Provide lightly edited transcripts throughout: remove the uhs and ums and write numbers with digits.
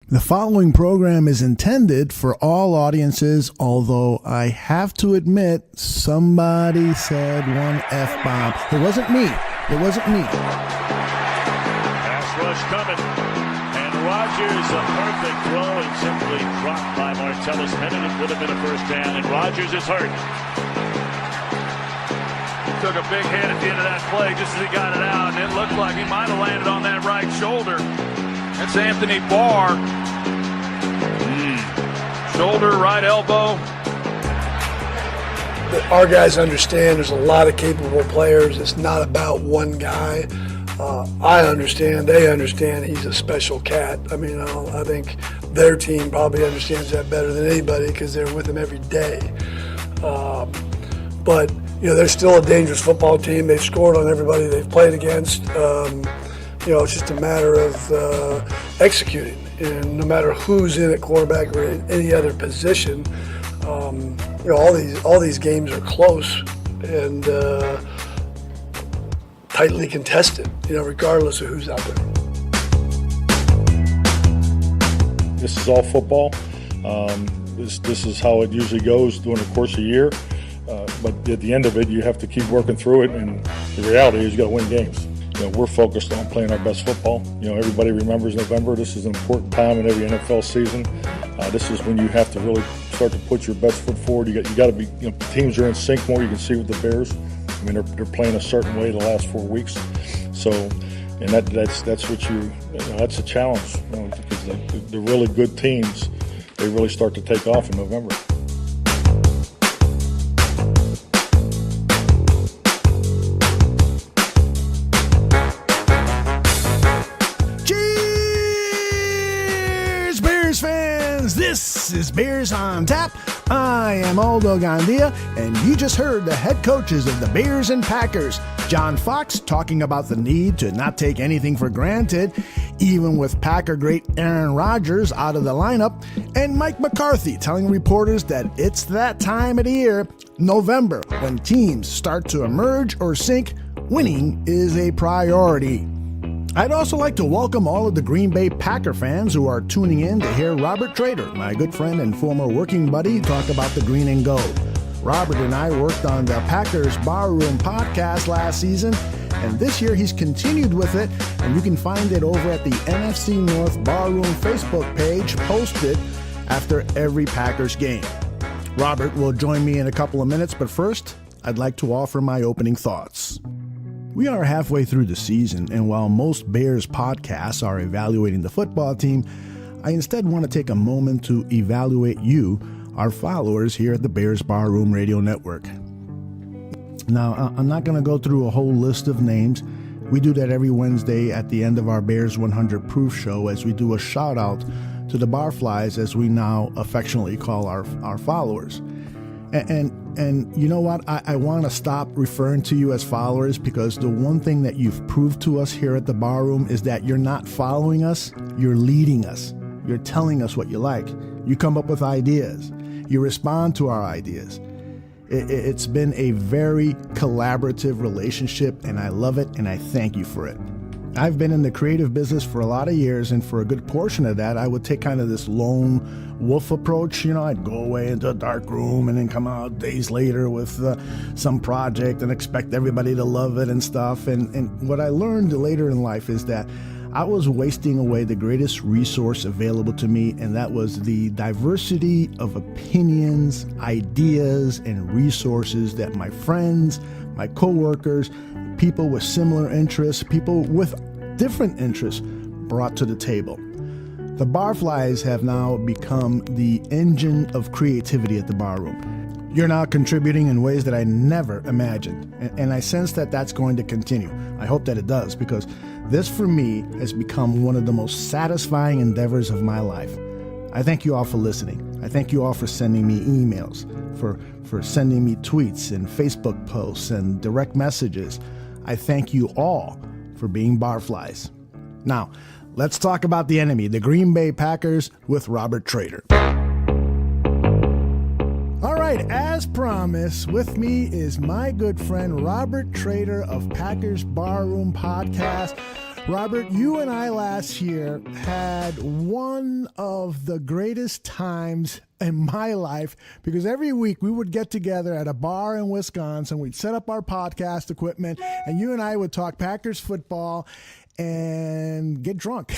The following program is intended for all audiences, although I have to admit, somebody said one F-bomb. It wasn't me. Pass rush coming. And Rodgers, a perfect throw and simply dropped by Martellus Bennett. It would have been a first down, and Rodgers is hurt. He took a big hit at the end of that play just as he got it out, and it looked like he might have landed on that right shoulder. That's Anthony Barr. Shoulder, right elbow. Our guys understand there's a lot of capable players. It's not about one guy. I understand, they understand he's a special cat. I mean, I think their team probably understands that better than anybody because they're with him every day. But, they're still a dangerous football team. They've scored on everybody they've played against. It's just a matter of executing. And no matter who's in at quarterback or in any other position, all these games are close and tightly contested, regardless of who's out there. This is all football. This is how it usually goes during the course of the year. But at the end of it, you have to keep working through it. And the reality is you got to win games. We're focused on playing our best football. Everybody remembers November. This is an important time in every NFL season. This is when you have to really start to put your best foot forward. You got to be. Teams are in sync more. You can see with the Bears. I mean, they're playing a certain way the last 4 weeks. So, and that's what that's a challenge. Because the really good teams, they really start to take off in November. This is Bears on Tap. I am Aldo Gandia, and you just heard the head coaches of the Bears and Packers, John Fox, talking about the need to not take anything for granted, even with Packer great Aaron Rodgers out of the lineup, and Mike McCarthy telling reporters that it's that time of the year, November, when teams start to emerge or sink. Winning is a priority. I'd also like to welcome all of the Green Bay Packer fans who are tuning in to hear Robert Trader, my good friend and former working buddy, talk about the green and gold. Robert and I worked on the Packers Barroom podcast last season, and this year he's continued with it, and you can find it over at the NFC North Barroom Facebook page, posted after every Packers game. Robert will join me in a couple of minutes, but first, I'd like to offer my opening thoughts. We are halfway through the season, and while most Bears podcasts are evaluating the football team, I instead want to take a moment to evaluate you, our followers here at the Bears Barroom Radio Network. Now, I'm not going to go through a whole list of names. We do that every Wednesday at the end of our Bears 100 Proof show as we do a shout-out to the barflies, as we now affectionately call our followers. And you know what? I want to stop referring to you as followers, because the one thing that you've proved to us here at the Barroom is that you're not following us, you're leading us. You're telling us what you like. You come up with ideas. You respond to our ideas. It's been a very collaborative relationship, and I love it, and I thank you for it. I've been in the creative business for a lot of years, and for a good portion of that, I would take kind of this lone wolf approach. I'd go away into a dark room and then come out days later with some project and expect everybody to love it and stuff. And what I learned later in life is that I was wasting away the greatest resource available to me, and that was the diversity of opinions, ideas, and resources that my friends, my coworkers, people with similar interests, people with different interests brought to the table. The barflies have now become the engine of creativity at the Barroom. You're now contributing in ways that I never imagined, and I sense that that's going to continue. I hope that it does, because this, for me, has become one of the most satisfying endeavors of my life. I thank you all for listening. I thank you all for sending me emails, for sending me tweets and Facebook posts and direct messages. I thank you all for being barflies. Now, let's talk about the enemy, the Green Bay Packers, with Robert Trader. All right, as promised, with me is my good friend Robert Trader of Packers Barroom Podcast. Robert, you and I last year had one of the greatest times in my life because every week we would get together at a bar in Wisconsin. We'd set up our podcast equipment, and you and I would talk Packers football and get drunk.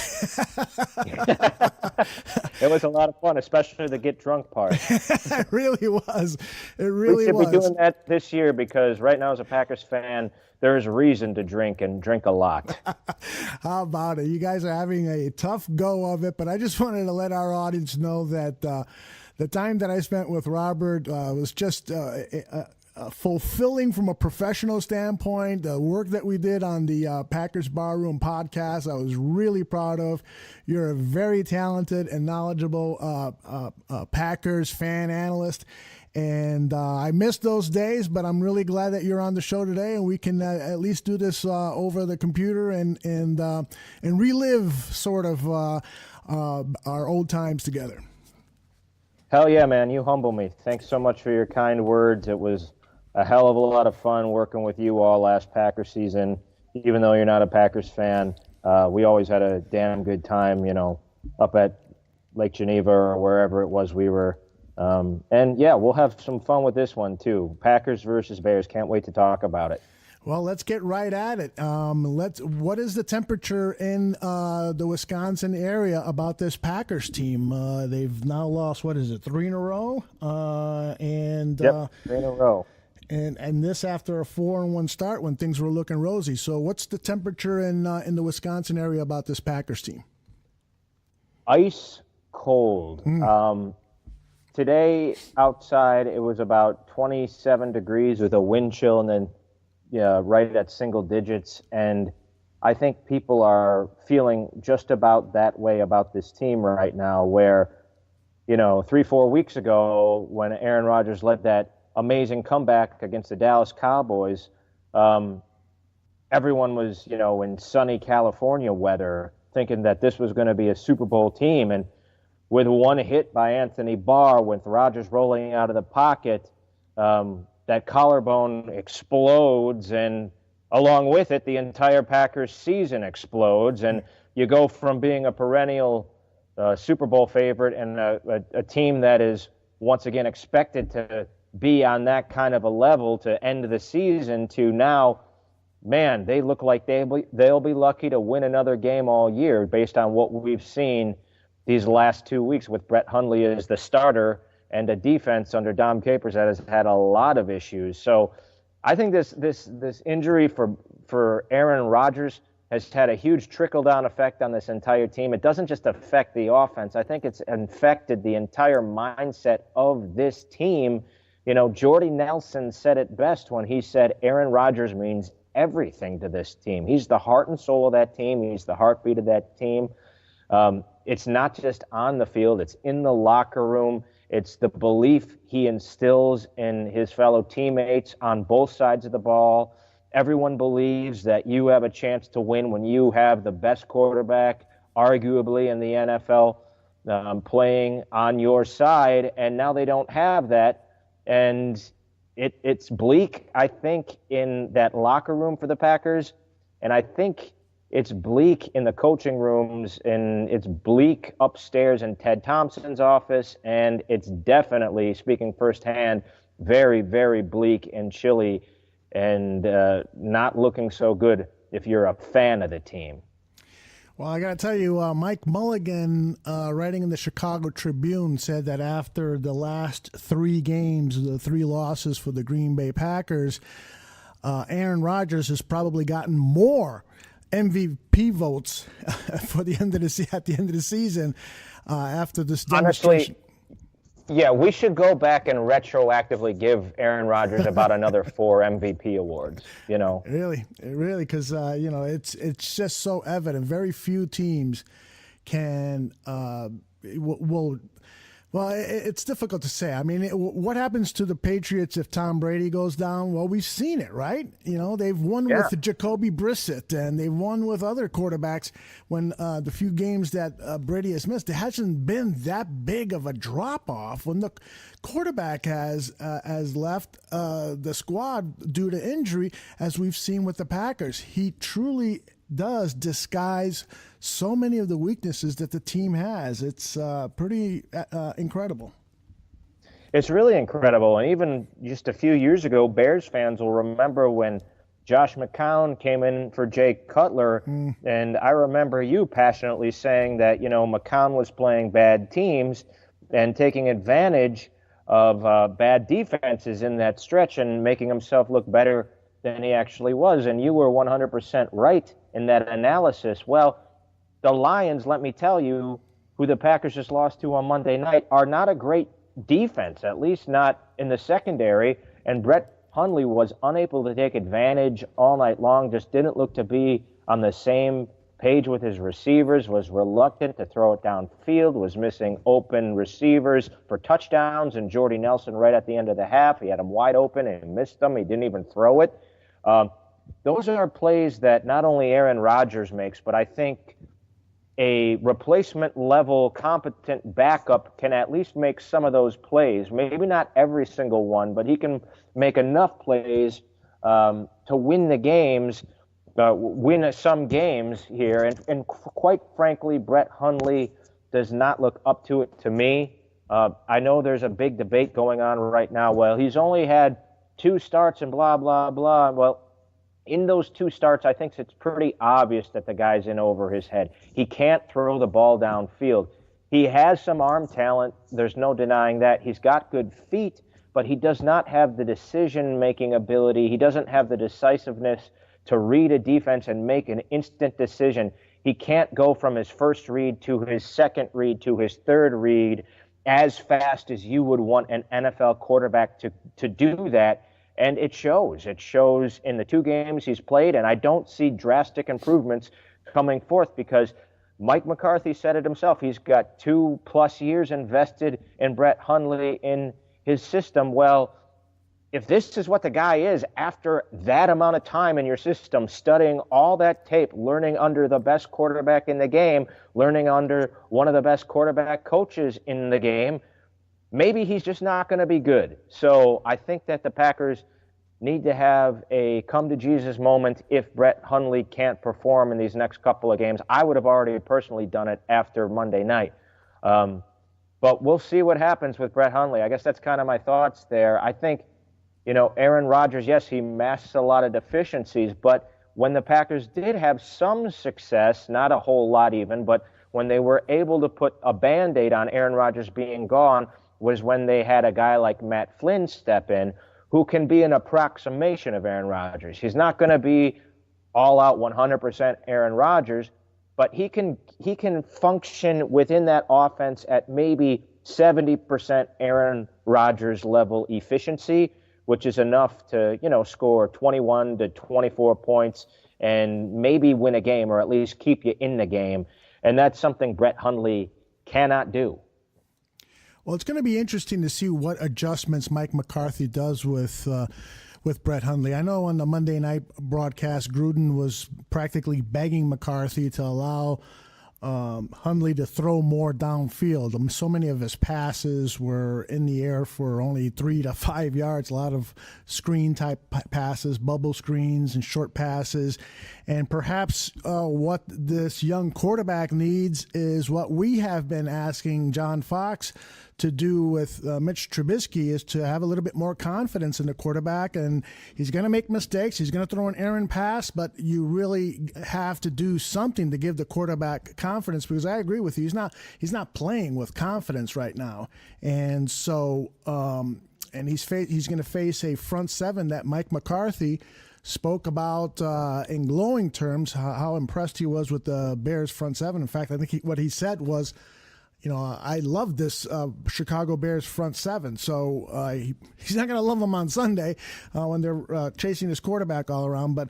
It was a lot of fun, especially the get drunk part. It really was. It really was. We should be doing that this year because right now, as a Packers fan, there is reason to drink and drink a lot. How about it? You guys are having a tough go of it, but I just wanted to let our audience know that the time that I spent with Robert was just fulfilling from a professional standpoint. The work that we did on the Packers Barroom podcast, I was really proud of. You're a very talented and knowledgeable Packers fan analyst. And I missed those days, but I'm really glad that you're on the show today, and we can at least do this over the computer and relive sort of our old times together. Hell yeah, man! You humble me. Thanks so much for your kind words. It was a hell of a lot of fun working with you all last Packers season. Even though you're not a Packers fan, we always had a damn good time. You know, up at Lake Geneva or wherever it was we were. And yeah, we'll have some fun with this one too. Packers versus Bears. Can't wait to talk about it. Well, let's get right at it. What is the temperature in the Wisconsin area about this Packers team? They've now lost, what is it, 3 in a row? Yep, 3 in a row. And this after a 4-1 start when things were looking rosy. So what's the temperature in the Wisconsin area about this Packers team? Ice cold. Today outside it was about 27 degrees with a wind chill and then right at single digits. And I think people are feeling just about that way about this team right now where, 3-4 weeks ago when Aaron Rodgers led that amazing comeback against the Dallas Cowboys, everyone was, in sunny California weather thinking that this was going to be a Super Bowl team. And with one hit by Anthony Barr, with Rodgers rolling out of the pocket, that collarbone explodes, and along with it, the entire Packers season explodes. And you go from being a perennial Super Bowl favorite and a team that is once again expected to be on that kind of a level to end the season to now, man, they look like they'll be lucky to win another game all year based on what we've seen these last 2 weeks with Brett Hundley as the starter and a defense under Dom Capers that has had a lot of issues. So I think this injury for Aaron Rodgers has had a huge trickle-down effect on this entire team. It doesn't just affect the offense. I think it's infected the entire mindset of this team. Jordy Nelson said it best when he said Aaron Rodgers means everything to this team. He's the heart and soul of that team. He's the heartbeat of that team. It's not just on the field. It's in the locker room. It's the belief he instills in his fellow teammates on both sides of the ball. Everyone believes that you have a chance to win when you have the best quarterback, arguably in the NFL, playing on your side. And now they don't have that. And it's bleak, I think, in that locker room for the Packers. And I think it's bleak in the coaching rooms, and it's bleak upstairs in Ted Thompson's office, and it's definitely, speaking firsthand, very, very bleak and chilly and not looking so good if you're a fan of the team. Well, I got to tell you, Mike Mulligan, writing in the Chicago Tribune, said that after the last 3 games, the 3 losses for the Green Bay Packers, Aaron Rodgers has probably gotten more MVP votes for the end of at the end of the season after this demonstration. Honestly, yeah, we should go back and retroactively give Aaron Rodgers about another 4 MVP awards. Really, because it's just so evident. Very few teams can Well, it's difficult to say. I mean, what happens to the Patriots if Tom Brady goes down? Well, we've seen it, right? They've won with Jacoby Brissett, and they've won with other quarterbacks when the few games that Brady has missed. It hasn't been that big of a drop-off. When the quarterback has left the squad due to injury, as we've seen with the Packers, he truly does disguise so many of the weaknesses that the team has. It's pretty incredible. It's really incredible. And even just a few years ago, Bears fans will remember when Josh McCown came in for Jake Cutler. And I remember you passionately saying that, McCown was playing bad teams and taking advantage of bad defenses in that stretch and making himself look better than he actually was. And you were 100% right in that analysis. Well, the Lions, let me tell you, who the Packers just lost to on Monday night, are not a great defense, at least not in the secondary. And Brett Hundley was unable to take advantage all night long, just didn't look to be on the same page with his receivers, was reluctant to throw it downfield, was missing open receivers for touchdowns, and Jordy Nelson right at the end of the half, he had him wide open and missed them. He didn't even throw it. Those are plays that not only Aaron Rodgers makes, but I think a replacement level competent backup can at least make some of those plays. Maybe not every single one, but he can make enough plays to win the games, win some games here. And quite frankly, Brett Hundley does not look up to it to me. I know there's a big debate going on right now. Well, he's only had 2 starts and blah, blah, blah. Well, in those 2 starts, I think it's pretty obvious that the guy's in over his head. He can't throw the ball downfield. He has some arm talent. There's no denying that. He's got good feet, but he does not have the decision-making ability. He doesn't have the decisiveness to read a defense and make an instant decision. He can't go from his first read to his second read to his third read as fast as you would want an NFL quarterback to do that. And it shows. It shows in the 2 games he's played, and I don't see drastic improvements coming forth because Mike McCarthy said it himself. He's got 2+ years invested in Brett Hundley in his system. Well, if this is what the guy is after that amount of time in your system, studying all that tape, learning under the best quarterback in the game, learning under one of the best quarterback coaches in the game, maybe he's just not going to be good. So I think that the Packers need to have a come-to-Jesus moment if Brett Hundley can't perform in these next couple of games. I would have already personally done it after Monday night. But we'll see what happens with Brett Hundley. I guess that's kind of my thoughts there. I think, Aaron Rodgers, yes, he masks a lot of deficiencies, but when the Packers did have some success, not a whole lot even, but when they were able to put a Band-Aid on Aaron Rodgers being gone, was when they had a guy like Matt Flynn step in who can be an approximation of Aaron Rodgers. He's not going to be all out 100% Aaron Rodgers, but he can function within that offense at maybe 70% Aaron Rodgers level efficiency, which is enough to, score 21 to 24 points and maybe win a game or at least keep you in the game. And that's something Brett Hundley cannot do. Well, it's going to be interesting to see what adjustments Mike McCarthy does with Brett Hundley. I know on the Monday night broadcast, Gruden was practically begging McCarthy to allow Hundley to throw more downfield. So many of his passes were in the air for only 3 to 5 yards, a lot of screen-type passes, bubble screens and short passes. And perhaps what this young quarterback needs is what we have been asking John Fox to do with Mitch Trubisky, is to have a little bit more confidence in the quarterback. And he's going to make mistakes. He's going to throw an errant pass, but you really have to do something to give the quarterback confidence, because I agree with you. He's not playing with confidence right now. And so and he's going to face a front seven that Mike McCarthy spoke about in glowing terms, how impressed he was with the Bears front seven. In fact, I think what he said was, I love this Chicago Bears front seven. So he's not going to love them on Sunday when they're chasing his quarterback all around. But,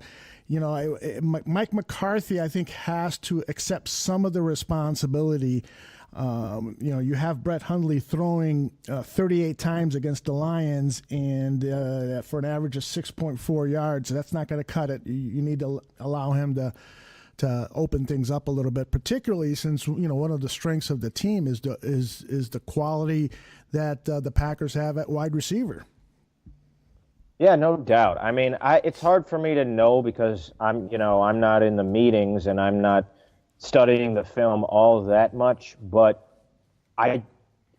Mike McCarthy, I think, has to accept some of the responsibility. You have Brett Hundley throwing 38 times against the Lions and for an average of 6.4 yards. That's not going to cut it. You need to allow him to open things up a little bit, particularly since one of the strengths of the team is the quality that the Packers have at wide receiver. Yeah, no doubt. I mean, it's hard for me to know because I'm not in the meetings and I'm not studying the film all that much, but I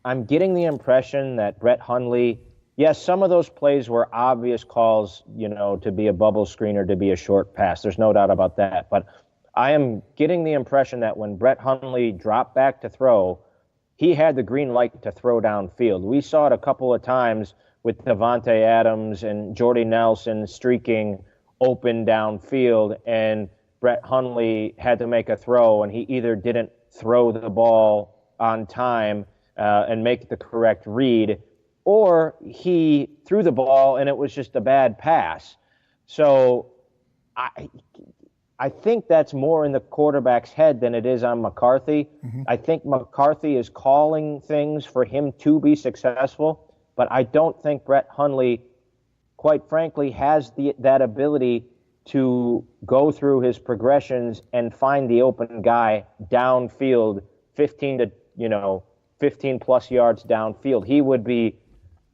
I'm getting the impression that Brett Hundley, yes, some of those plays were obvious calls, to be a bubble screen or to be a short pass. There's no doubt about that. But I am getting the impression that when Brett Hundley dropped back to throw, he had the green light to throw downfield. We saw it a couple of times with Devontae Adams and Jordy Nelson streaking open downfield, and Brett Hundley had to make a throw, and he either didn't throw the ball on time and make the correct read, or he threw the ball and it was just a bad pass. So I think that's more in the quarterback's head than it is on McCarthy. Mm-hmm. I think McCarthy is calling things for him to be successful, but I don't think Brett Hundley, quite frankly, has that ability to go through his progressions and find the open guy downfield 15 plus yards downfield. He would be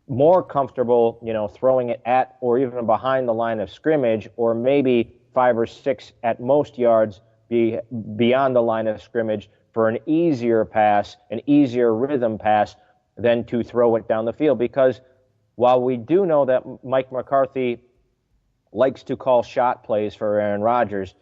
more comfortable, throwing it at or even behind the line of scrimmage, or maybe 5 or 6 at most yards beyond the line of scrimmage for an easier pass, an easier rhythm pass, than to throw it down the field. Because while we do know that Mike McCarthy likes to call shot plays for Aaron Rodgers,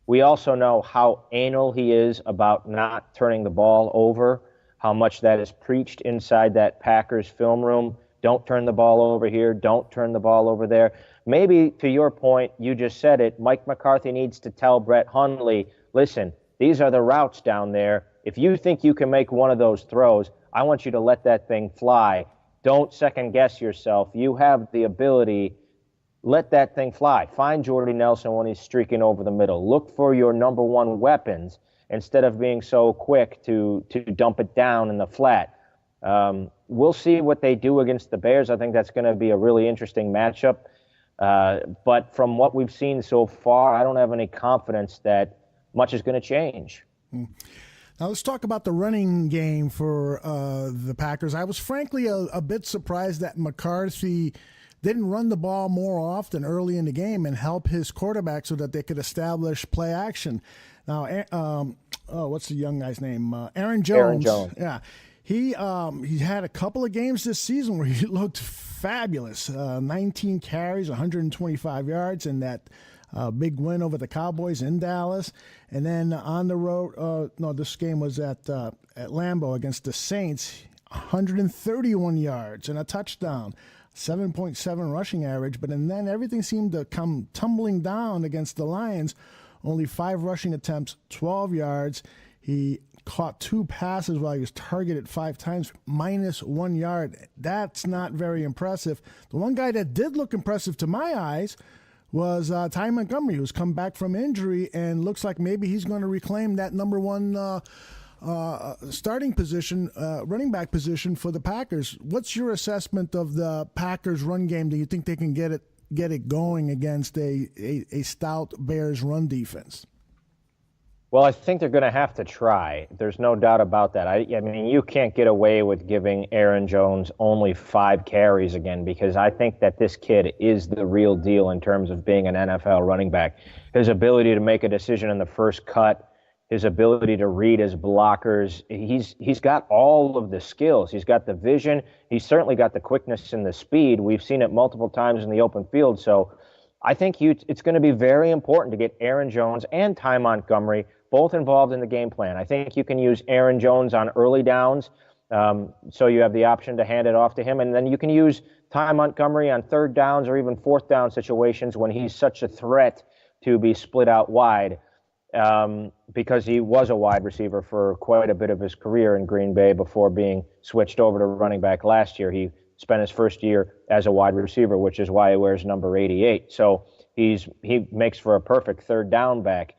we also know how anal he is about not turning the ball over, how much that is preached inside that Packers film room. Don't turn the ball over here. Don't turn the ball over there. Maybe to your point, you just said it, Mike McCarthy needs to tell Brett Hundley, listen, these are the routes down there. If you think you can make one of those throws, I want you to let that thing fly. Don't second guess yourself. You have the ability. Let that thing fly. Find Jordy Nelson when he's streaking over the middle. Look for your number one weapons instead of being so quick to dump it down in the flat. We'll see what they do against the Bears. I think that's going to be a really interesting matchup. But from what we've seen so far, I don't have any confidence that much is going to change. Now let's talk about the running game for the Packers. I was frankly a bit surprised that McCarthy didn't run the ball more often early in the game and help his quarterback so that they could establish play action. Now, what's the young guy's name? Aaron Jones. Aaron Jones. Yeah. He had a couple of games this season where he looked fabulous. 19 carries, 125 yards, and that big win over the Cowboys in Dallas. And then on the road, this game was at Lambeau against the Saints, 131 yards and a touchdown, 7.7 rushing average. But then everything seemed to come tumbling down against the Lions. Only 5 rushing attempts, 12 yards. He caught 2 passes while he was targeted 5 times, -1 yard. That's not very impressive. The one guy that did look impressive to my eyes was Ty Montgomery, who's come back from injury and looks like maybe he's going to reclaim that number one starting position, running back position for the Packers. What's your assessment of the Packers run game? Do you think they can get it going against a stout Bears run defense? Well, I think they're going to have to try. There's no doubt about that. I mean, you can't get away with giving Aaron Jones only 5 carries again, because I think that this kid is the real deal in terms of being an NFL running back. His ability to make a decision in the first cut, his ability to read his blockers, he's got all of the skills. He's got the vision. He's certainly got the quickness and the speed. We've seen it multiple times in the open field. So I think it's going to be very important to get Aaron Jones and Ty Montgomery both involved in the game plan. I think you can use Aaron Jones on early downs, so you have the option to hand it off to him, and then you can use Ty Montgomery on 3rd downs or even 4th down situations when he's such a threat to be split out wide, because he was a wide receiver for quite a bit of his career in Green Bay before being switched over to running back last year. He spent his first year as a wide receiver, which is why he wears number 88. So he makes for a perfect 3rd down back.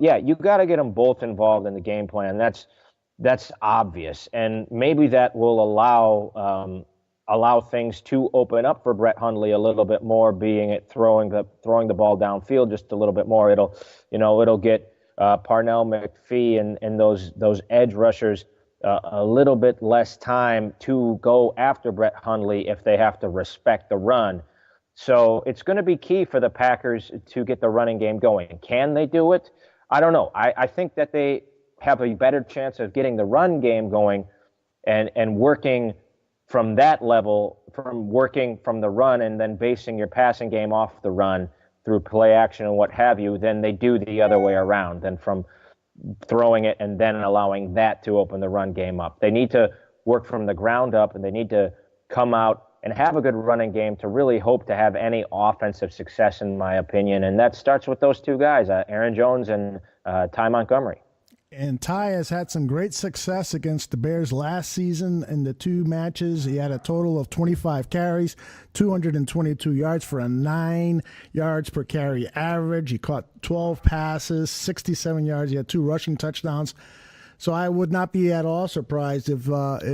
You got to get them both involved in the game plan. That's obvious, and maybe that will allow things to open up for Brett Hundley a little bit more, being it throwing the ball downfield just a little bit more. It'll get Parnell McPhee and those edge rushers a little bit less time to go after Brett Hundley if they have to respect the run. So it's going to be key for the Packers to get the running game going. Can they do it? I don't know. I think that they have a better chance of getting the run game going and working from that level, from working from the run and then basing your passing game off the run through play action and what have you, than they do the other way around, than from throwing it and then allowing that to open the run game up. They need to work from the ground up, and they need to come out and have a good running game to really hope to have any offensive success, in my opinion. And that starts with those two guys, Aaron Jones and Ty Montgomery. And Ty has had some great success against the Bears last season in the two matches. He had a total of 25 carries, 222 yards for a 9 yards per carry average. He caught 12 passes, 67 yards. He had 2 rushing touchdowns. So I would not be at all surprised if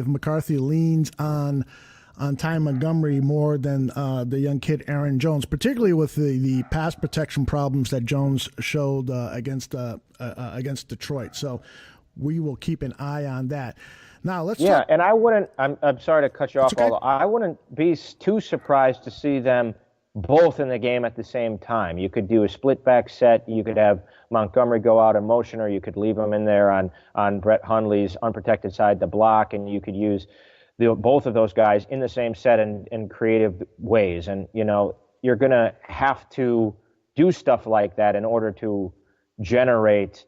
McCarthy leans on Ty Montgomery more than the young kid Aaron Jones, particularly with the pass protection problems that Jones showed against Detroit. So we will keep an eye on that. Now let's talk. And I wouldn't. I'm sorry to cut you off, okay. Although I wouldn't be too surprised to see them both in the game at the same time. You could do a split back set. You could have Montgomery go out in motion, or you could leave him in there on Brett Hundley's unprotected side to block, and you could use both of those guys in the same set in creative ways. And, you're going to have to do stuff like that in order to generate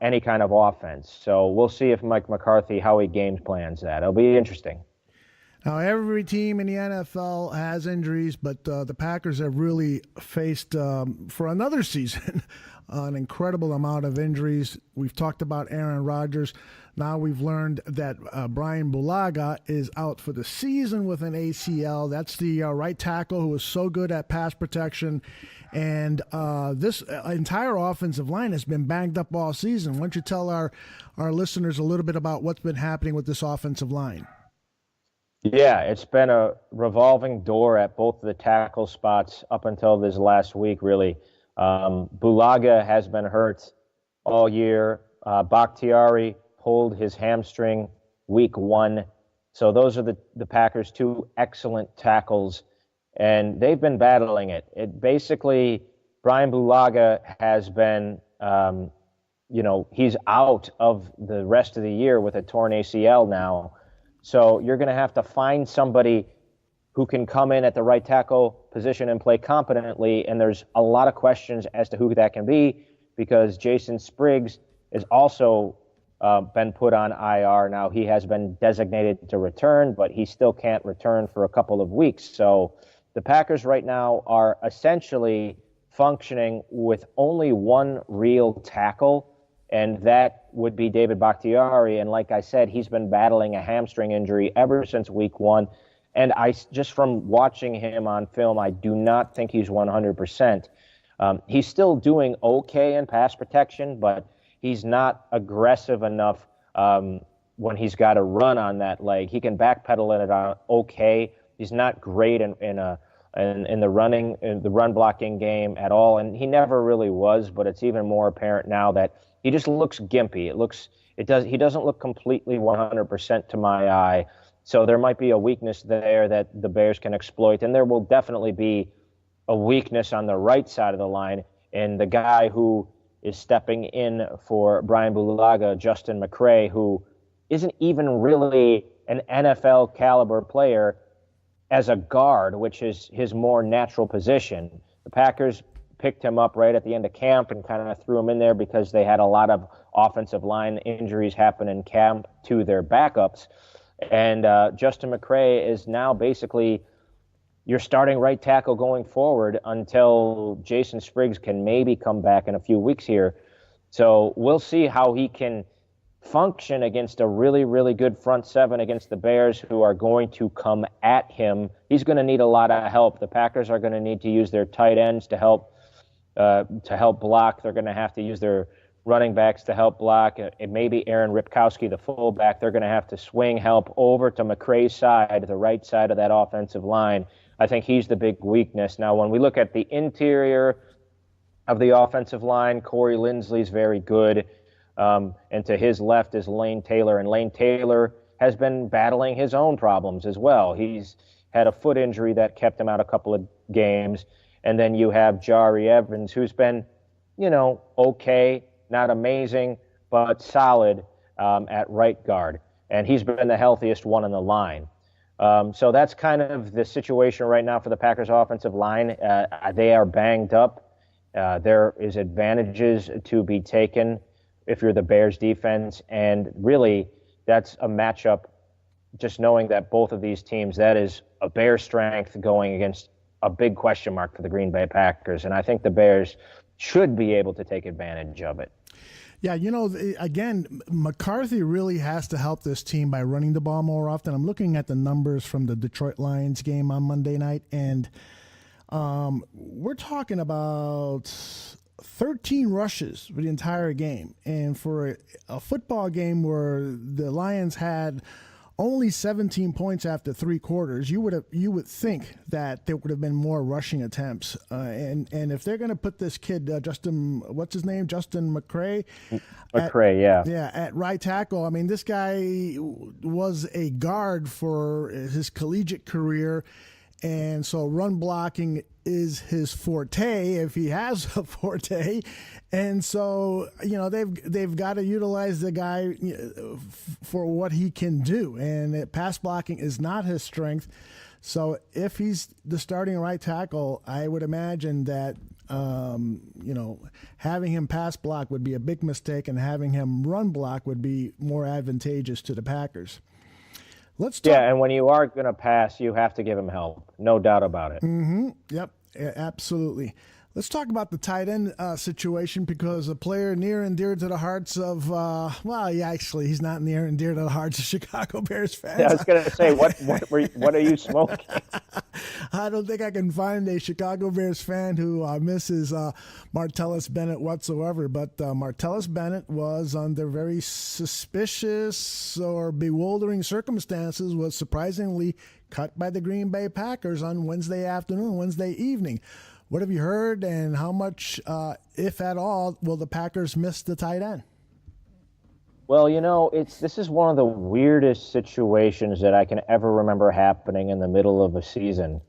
any kind of offense. So we'll see if Mike McCarthy, how he game plans that. It'll be interesting. Now, every team in the NFL has injuries, but the Packers have really faced, for another season, an incredible amount of injuries. We've talked about Aaron Rodgers. Now we've learned that Brian Bulaga is out for the season with an ACL. That's the right tackle who is so good at pass protection. And this entire offensive line has been banged up all season. Why don't you tell our listeners a little bit about what's been happening with this offensive line? Yeah, it's been a revolving door at both of the tackle spots up until this last week, really. Bulaga has been hurt all year. Bakhtiari pulled his hamstring week 1. So those are the Packers' 2 excellent tackles, and they've been battling it. Basically, Brian Bulaga has been, he's out of the rest of the year with a torn ACL now. So you're going to have to find somebody who can come in at the right tackle position and play competently. And there's a lot of questions as to who that can be, because Jason Spriggs has also been put on IR. Now, he has been designated to return, but he still can't return for a couple of weeks. So the Packers right now are essentially functioning with only one real tackle, and that would be David Bakhtiari. And like I said, he's been battling a hamstring injury ever since week 1. And just from watching him on film, I do not think he's 100%. He's still doing okay in pass protection, but he's not aggressive enough when he's got to run on that leg. He can backpedal in it okay. He's not great in the run blocking game at all, and he never really was. But it's even more apparent now that he just looks gimpy. He doesn't look completely 100% to my eye. So there might be a weakness there that the Bears can exploit, and there will definitely be a weakness on the right side of the line. And the guy who is stepping in for Brian Bulaga, Justin McCray, who isn't even really an NFL caliber player as a guard, which is his more natural position. The Packers picked him up right at the end of camp and kind of threw him in there because they had a lot of offensive line injuries happen in camp to their backups. And Justin McCray is now basically your starting right tackle going forward until Jason Spriggs can maybe come back in a few weeks here. So we'll see how he can function against a really, really good front seven against the Bears, who are going to come at him. He's going to need a lot of help. The Packers are going to need to use their tight ends to help block. They're going to have to use their running backs to help block. And maybe Aaron Ripkowski, the fullback, they're going to have to swing help over to McCray's side, the right side of that offensive line. I think he's the big weakness. Now, when we look at the interior of the offensive line, Corey Linsley's very good. And to his left is Lane Taylor. And Lane Taylor has been battling his own problems as well. He's had a foot injury that kept him out a couple of games. And then you have Jari Evans, who's been, okay, not amazing, but solid at right guard. And he's been the healthiest one on the line. So that's kind of the situation right now for the Packers offensive line. They are banged up. There is advantages to be taken if you're the Bears defense. And really, that's a matchup, just knowing that both of these teams, that is a Bears strength going against a big question mark for the Green Bay Packers. And I think the Bears should be able to take advantage of it. Yeah, again, McCarthy really has to help this team by running the ball more often. I'm looking at the numbers from the Detroit Lions game on Monday night, and we're talking about 13 rushes for the entire game. And for a football game where the Lions had only 17 points after three quarters, you would think that there would have been more rushing attempts. And if they're going to put this kid, Justin McCray? At right tackle. I mean, this guy was a guard for his collegiate career. And so run blocking is his forte, if he has a forte. And so, they've got to utilize the guy for what he can do. And pass blocking is not his strength. So if he's the starting right tackle, I would imagine that, having him pass block would be a big mistake, and having him run block would be more advantageous to the Packers. Let's talk. Yeah, and when you are going to pass, you have to give him help. No doubt about it. Mm-hmm. Yep, absolutely. Let's talk about the tight end situation, because a player near and dear to the hearts of, actually, he's not near and dear to the hearts of Chicago Bears fans. Yeah, I was going to say, what are you smoking? I don't think I can find a Chicago Bears fan who misses Martellus Bennett whatsoever, but Martellus Bennett was, under very suspicious or bewildering circumstances, was surprisingly cut by the Green Bay Packers on Wednesday evening. What have you heard, and how much, if at all, will the Packers miss the tight end? Well, this is one of the weirdest situations that I can ever remember happening in the middle of a season.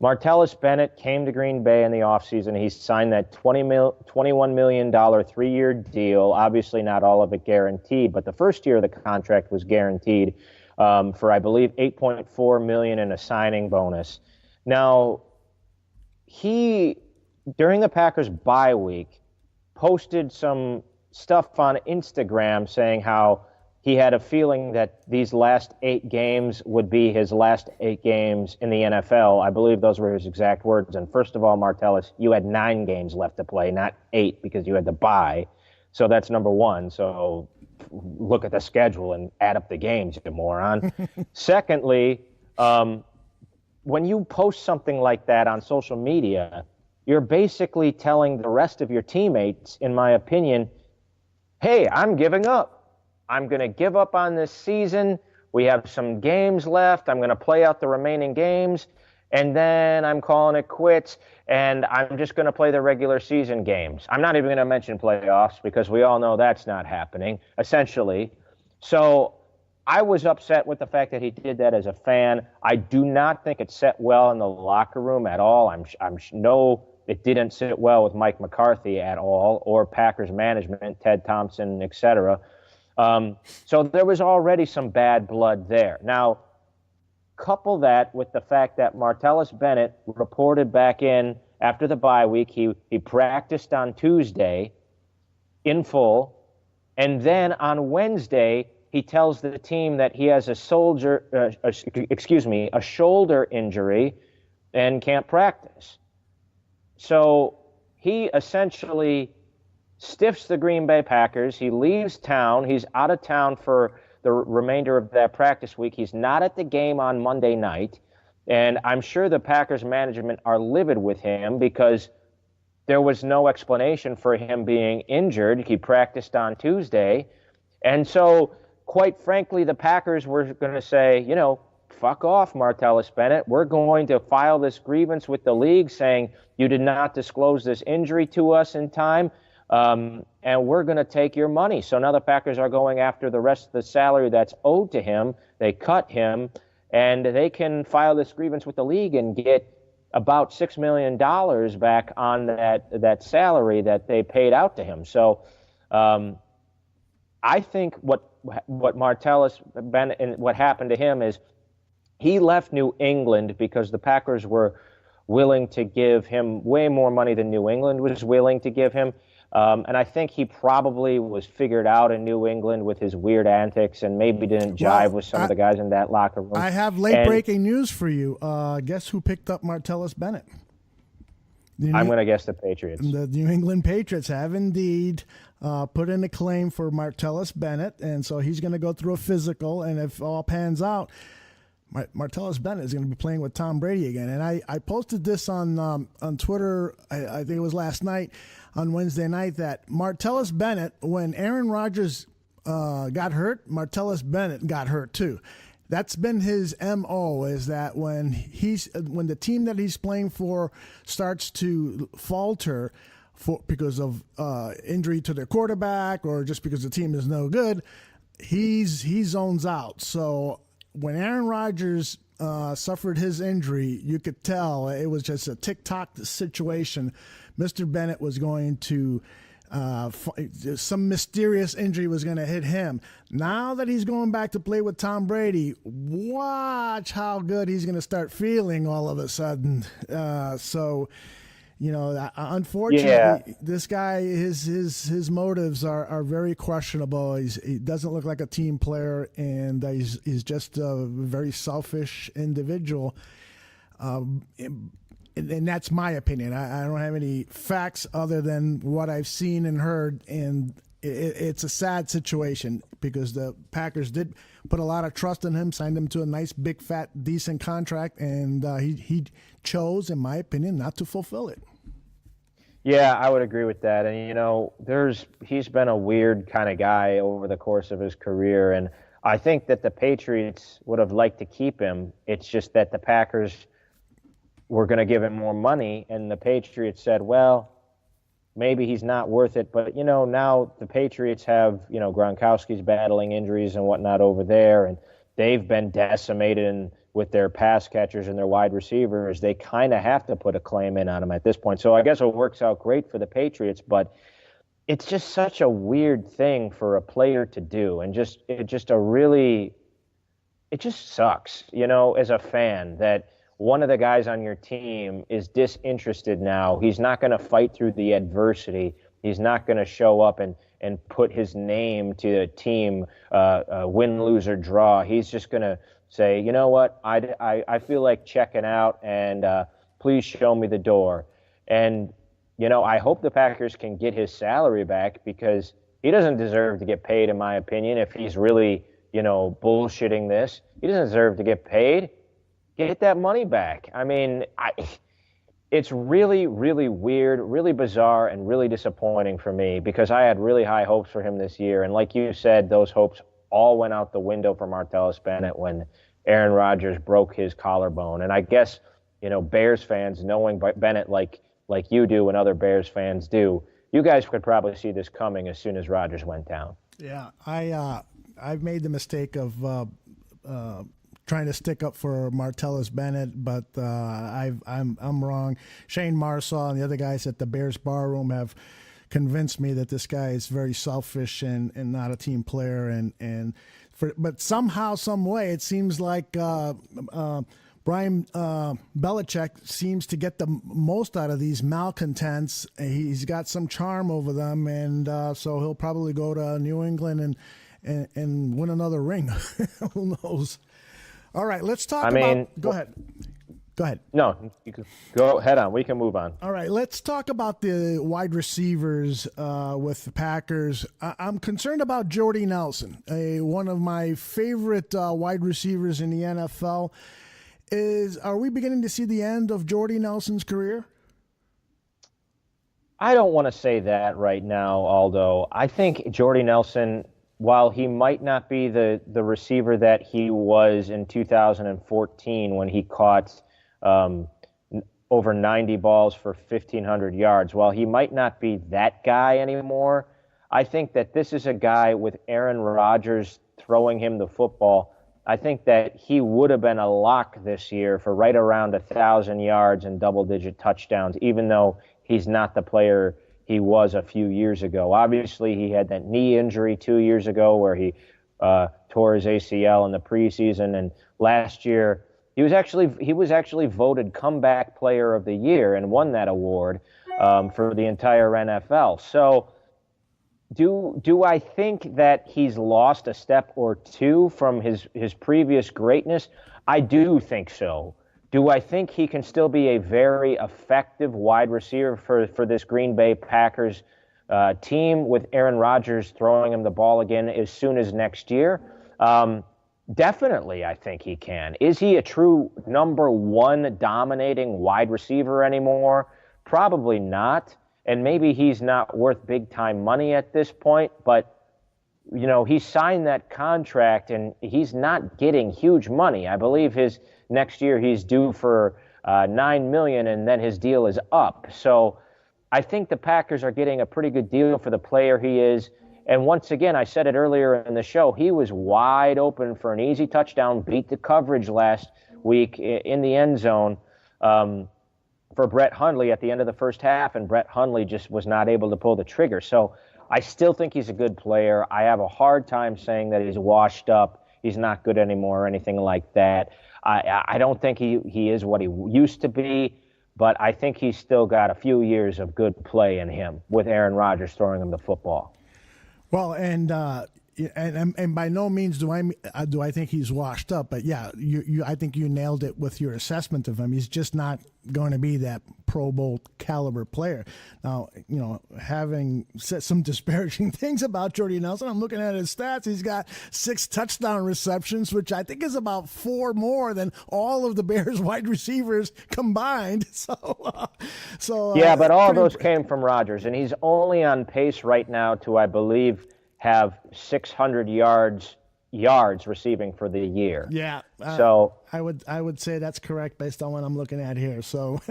Martellus Bennett came to Green Bay in the offseason. He signed that $21 million 3-year deal. Obviously not all of it guaranteed, but the first year of the contract was guaranteed for, I believe, $8.4 million in a signing bonus. Now, he, during the Packers bye week, posted some stuff on Instagram saying how he had a feeling that these last 8 games would be his last 8 games in the NFL. I believe those were his exact words. And first of all, Martellus, you had 9 games left to play, not 8, because you had the bye. So that's number one. So look at the schedule and add up the games, you moron. Secondly, when you post something like that on social media, you're basically telling the rest of your teammates, in my opinion, hey, I'm giving up. I'm going to give up on this season. We have some games left. I'm going to play out the remaining games, and then I'm calling it quits, and I'm just going to play the regular season games. I'm not even going to mention playoffs, because we all know that's not happening, essentially. So I was upset with the fact that he did that as a fan. I do not think it set well in the locker room at all. It didn't sit well with Mike McCarthy at all, or Packers management, Ted Thompson, etc. So there was already some bad blood there. Now, couple that with the fact that Martellus Bennett reported back in after the bye week. He practiced on Tuesday in full, and then on Wednesday he tells the team that he has a shoulder injury and can't practice. So he essentially stiffs the Green Bay Packers. He leaves town. He's out of town for the remainder of that practice week. He's not at the game on Monday night. And I'm sure the Packers management are livid with him, because there was no explanation for him being injured. He practiced on Tuesday. And so, quite frankly, the Packers were going to say, fuck off, Martellus Bennett. We're going to file this grievance with the league saying you did not disclose this injury to us in time, and we're going to take your money. So now the Packers are going after the rest of the salary that's owed to him. They cut him, and they can file this grievance with the league and get about $6 million back on that salary that they paid out to him. So I think what Martellus Bennett and what happened to him is he left New England because the Packers were willing to give him way more money than New England was willing to give him. And I think he probably was figured out in New England with his weird antics and maybe didn't jive with some of the guys in that locker room. I have late-breaking news for you. Guess who picked up Martellus Bennett? I'm going to guess the Patriots. The New England Patriots have indeed put in a claim for Martellus Bennett, and so he's going to go through a physical, and if all pans out, Martellus Bennett is going to be playing with Tom Brady again. And I posted this on Twitter, I think it was last night, on Wednesday night, that Martellus Bennett, when Aaron Rodgers got hurt, Martellus Bennett got hurt too. That's been his MO, is that when the team that he's playing for starts to falter because of injury to their quarterback or just because the team is no good, he zones out. So when Aaron Rodgers suffered his injury, you could tell it was just a tick-tock situation. Mr. Bennett was going to some mysterious injury was going to hit him. Now that he's going back to play with Tom Brady, watch how good he's going to start feeling all of a sudden. Unfortunately, This guy, his motives are very questionable. He doesn't look like a team player, and he's just a very selfish individual. And that's my opinion. I don't have any facts other than what I've seen and heard, and it's a sad situation because the Packers did put a lot of trust in him, signed him to a nice, big, fat, decent contract, and he chose, in my opinion, not to fulfill it. Yeah, I would agree with that. And, he's been a weird kind of guy over the course of his career, and I think that the Patriots would have liked to keep him. It's just that the Packers were going to give him more money, and the Patriots said, well, maybe he's not worth it. But, now the Patriots have, Gronkowski's battling injuries and whatnot over there, and they've been decimated with their pass catchers and their wide receivers. They kind of have to put a claim in on him at this point. So I guess it works out great for the Patriots, but it's just such a weird thing for a player to do. And it just sucks, as a fan, that one of the guys on your team is disinterested now. He's not going to fight through the adversity. He's not going to show up and put his name to a team, win, lose, or draw. He's just going to say, you know what, I feel like checking out, and please show me the door. And, I hope the Packers can get his salary back, because he doesn't deserve to get paid, in my opinion, if he's really, bullshitting this. He doesn't deserve to get paid. Get that money back. I mean, it's really, really weird, really bizarre, and really disappointing for me, because I had really high hopes for him this year. And like you said, those hopes all went out the window for Martellus Bennett when Aaron Rodgers broke his collarbone. And I guess, Bears fans, knowing Bennett like you do and other Bears fans do, you guys could probably see this coming as soon as Rodgers went down. Yeah, I've made the mistake of trying to stick up for Martellus Bennett, but I'm wrong. Shane Marsaw and the other guys at the Bears Barroom have convinced me that this guy is very selfish and not a team player. But somehow, some way, it seems like Brian Belichick seems to get the most out of these malcontents. He's got some charm over them, and so he'll probably go to New England and win another ring. Who knows? All right, let's talk about. Go ahead. No, you can go head on. We can move on. All right, let's talk about the wide receivers with the Packers. I'm concerned about Jordy Nelson, one of my favorite wide receivers in the NFL. Are we beginning to see the end of Jordy Nelson's career? I don't want to say that right now, Aldo. I think Jordy Nelson, while he might not be the receiver that he was in 2014 when he caught over 90 balls for 1,500 yards, while he might not be that guy anymore, I think that this is a guy with Aaron Rodgers throwing him the football I think that he would have been a lock this year for right around 1,000 yards and double-digit touchdowns, even though he's not the player he was a few years ago. Obviously, he had that knee injury 2 years ago where he tore his ACL in the preseason, and last year he was actually voted comeback player of the year and won that award for the entire NFL. So do I think that he's lost a step or two from his previous greatness? I do think so. Do I think he can still be a very effective wide receiver for this Green Bay Packers team with Aaron Rodgers throwing him the ball again as soon as next year? Definitely, I think he can. Is he a true number one dominating wide receiver anymore? Probably not. And maybe he's not worth big-time money at this point, but, you know, he signed that contract and he's not getting huge money. I believe his next year he's due for $9 million, and then his deal is up. So I think the Packers are getting a pretty good deal for the player he is. And once again, I said it earlier in the show, he was wide open for an easy touchdown, beat the coverage last week in the end zone for Brett Hundley at the end of the first half, and Brett Hundley just was not able to pull the trigger. So I still think he's a good player. I have a hard time saying that he's washed up, he's not good anymore or anything like that. I don't think he is what he used to be, but I think he's still got a few years of good play in him with Aaron Rodgers throwing him the football. Well, and by no means do I think he's washed up, but yeah, I think you nailed it with your assessment of him. He's just not going to be that Pro Bowl caliber player. Now, you know, having said some disparaging things about Jordy Nelson, I'm looking at his stats. He's got 6 touchdown receptions, which I think is about 4 more than all of the Bears wide receivers combined. So yeah, but all those came from Rodgers, and he's only on pace right now to, I believe, have 600 yards receiving for the year. Yeah. So I would say that's correct based on what I'm looking at here. So,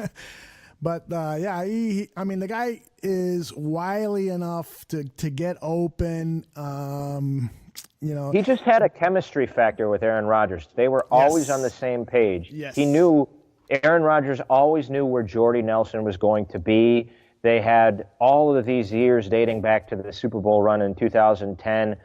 but yeah, I mean, the guy is wily enough to get open. You know, he just had a chemistry factor with Aaron Rodgers. They were always on the same page. Yes. Aaron Rodgers always knew where Jordy Nelson was going to be. They had all of these years dating back to the Super Bowl run in 2010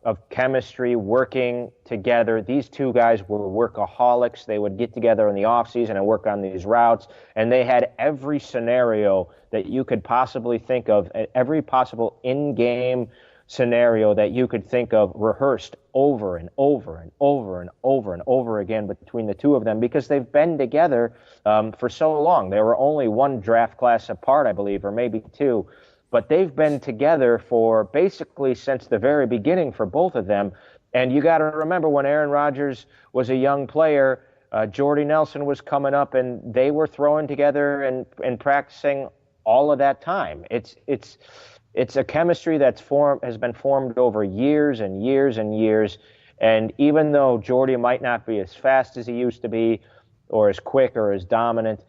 of chemistry, working together. These two guys were workaholics. They would get together in the offseason and work on these routes, and they had every scenario that you could possibly think of, every possible in-game scenario that you could think of rehearsed over and over and over and over and over again between the two of them, because they've been together for so long. They were only one draft class apart, I believe, or maybe 2, but they've been together for basically since the very beginning for both of them. And you got to remember, when Aaron Rodgers was a young player, Jordy Nelson was coming up, and they were throwing together and practicing all of that time. It's a chemistry has been formed over years and years and years. And even though Jordy might not be as fast as he used to be, or as quick or as dominant,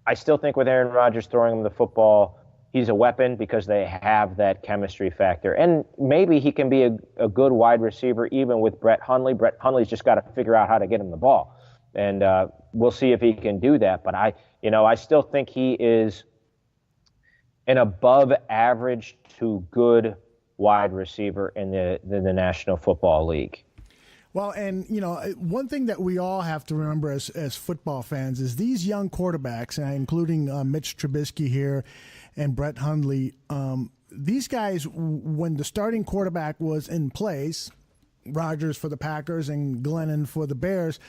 I still think with Aaron Rodgers throwing him the football, he's a weapon because they have that chemistry factor. And maybe he can be a good wide receiver even with Brett Hundley. Brett Hundley's just got to figure out how to get him the ball. And we'll see if he can do that. But I still think he is an above average to good wide receiver in the National Football League. Well, and, you know, one thing that we all have to remember as football fans is these young quarterbacks, including Mitch Trubisky here and Brett Hundley, these guys, when the starting quarterback was in place, Rodgers for the Packers and Glennon for the Bears,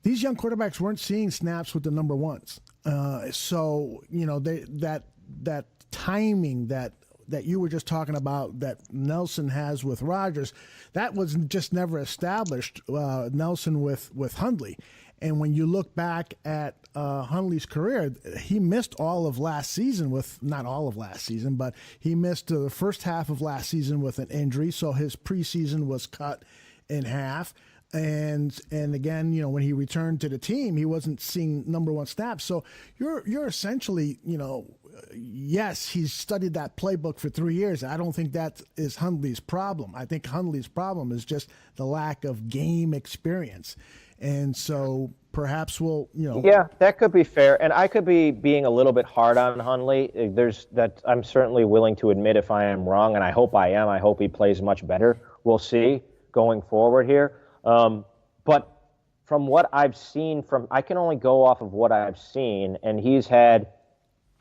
these young quarterbacks weren't seeing snaps with the number ones. So, you know, that timing that you were just talking about that Nelson has with Rodgers, that was just never established, Nelson with Hundley. And when you look back at Hundley's career, he missed all of last season not all of last season, but he missed the first half of last season with an injury, so his preseason was cut in half. And again, when he returned to the team, he wasn't seeing number one snaps. So you're essentially, yes, he's studied that playbook for 3 years. I don't think that is Hundley's problem. I think Hundley's problem is just the lack of game experience. And so perhaps Yeah, that could be fair. And I could be being a little bit hard on Hundley. I'm certainly willing to admit if I am wrong, and I hope I am. I hope he plays much better. We'll see going forward here. But from what I've seen I can only go off of what I've seen, and he's had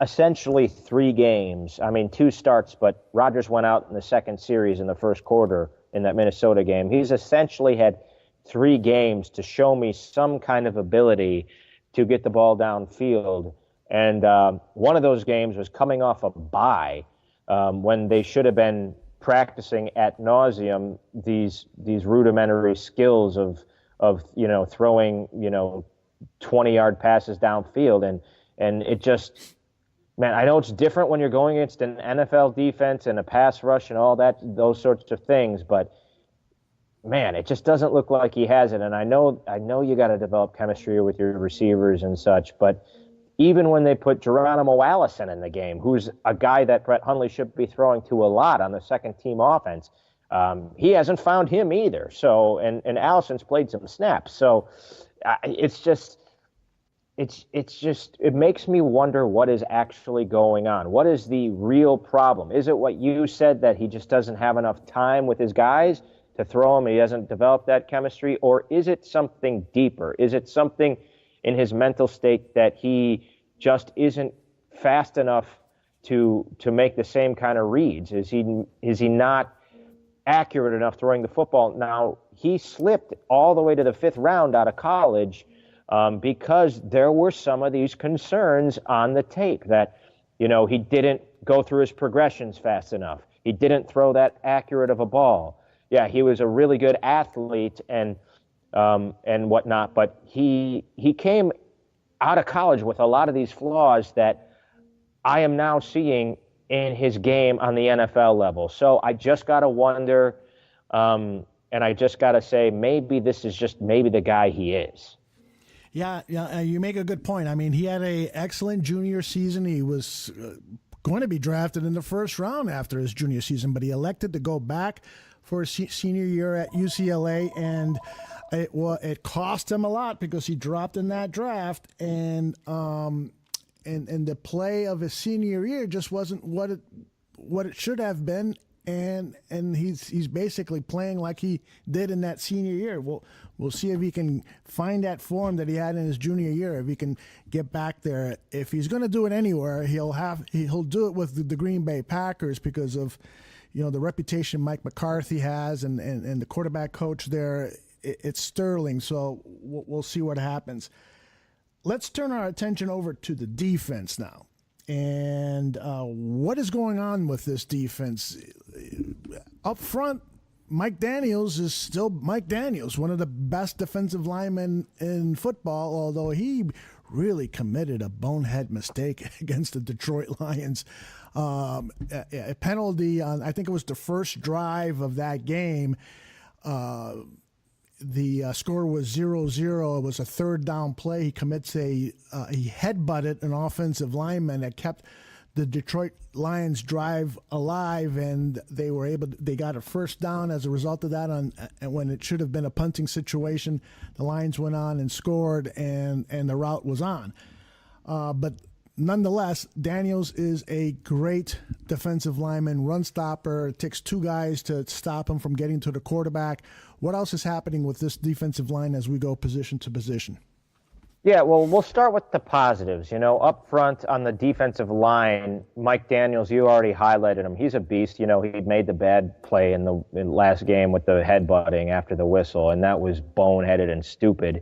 essentially 3 games. I mean, 2 starts, but Rodgers went out in the second series in the first quarter in that Minnesota game. He's essentially had 3 games to show me some kind of ability to get the ball downfield. And one of those games was coming off a bye when they should have been practicing ad nauseum these rudimentary skills of throwing 20-yard passes downfield, and it just, man, I know it's different when you're going against an NFL defense and a pass rush and all that, those sorts of things, but man, it just doesn't look like he has it. And I know you got to develop chemistry with your receivers and such, but even when they put Geronimo Allison in the game, who's a guy that Brett Hundley should be throwing to a lot on the second team offense, he hasn't found him either. So, and Allison's played some snaps. So it makes me wonder what is actually going on. What is the real problem? Is it what you said, that he just doesn't have enough time with his guys to throw him? He hasn't developed that chemistry, or is it something deeper? Is it something in his mental state that he just isn't fast enough to make the same kind of reads? Is he not accurate enough throwing the football? Now, he slipped all the way to the 5th round out of college because there were some of these concerns on the tape that, he didn't go through his progressions fast enough. He didn't throw that accurate of a ball. Yeah, he was a really good athlete and whatnot, but he came out of college with a lot of these flaws that I am now seeing in his game on the NFL level. So I just got to wonder, and I just got to say, maybe this is just the guy he is. Yeah, you make a good point. I mean, he had an excellent junior season. He was going to be drafted in the 1st round after his junior season, but he elected to go back for his senior year at UCLA, and it cost him a lot because he dropped in that draft, and the play of his senior year just wasn't what it should have been, and he's basically playing like he did in that senior year. We'll see if he can find that form that he had in his junior year, if he can get back there. If he's going to do it anywhere, he'll do it with the Green Bay Packers because of the reputation Mike McCarthy has, and the quarterback coach there. It's sterling, so we'll see what happens. Let's turn our attention over to the defense now. And what is going on with this defense? Up front, Mike Daniels is still Mike Daniels, one of the best defensive linemen in football, although he really committed a bonehead mistake against the Detroit Lions. A penalty on, I think it was the first drive of that game. The score was 0-0. It was a 3rd down play. He commits he headbutted an offensive lineman that kept the Detroit Lions drive alive, and they got a 1st down as a result of that. And when it should have been a punting situation, the Lions went on and scored, and the route was on. But nonetheless, Daniels is a great defensive lineman, run stopper. It takes 2 guys to stop him from getting to the quarterback. What else is happening with this defensive line as we go position to position? Yeah, well, we'll start with the positives. Up front on the defensive line, Mike Daniels, you already highlighted him. He's a beast. He made the bad play in the last game with the headbutting after the whistle, and that was boneheaded and stupid.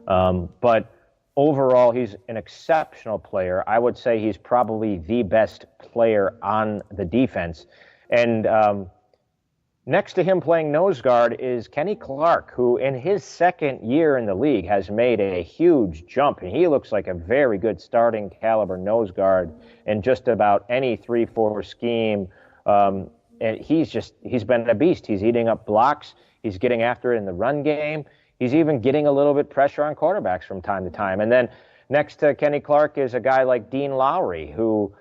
But overall, he's an exceptional player. I would say he's probably the best player on the defense. And next to him playing nose guard is Kenny Clark, who in his 2nd year in the league has made a huge jump. And he looks like a very good starting caliber nose guard in just about any 3-4 scheme. and he's been a beast. He's eating up blocks. He's getting after it in the run game. He's even getting a little bit pressure on quarterbacks from time to time. And then next to Kenny Clark is a guy like Dean Lowry, who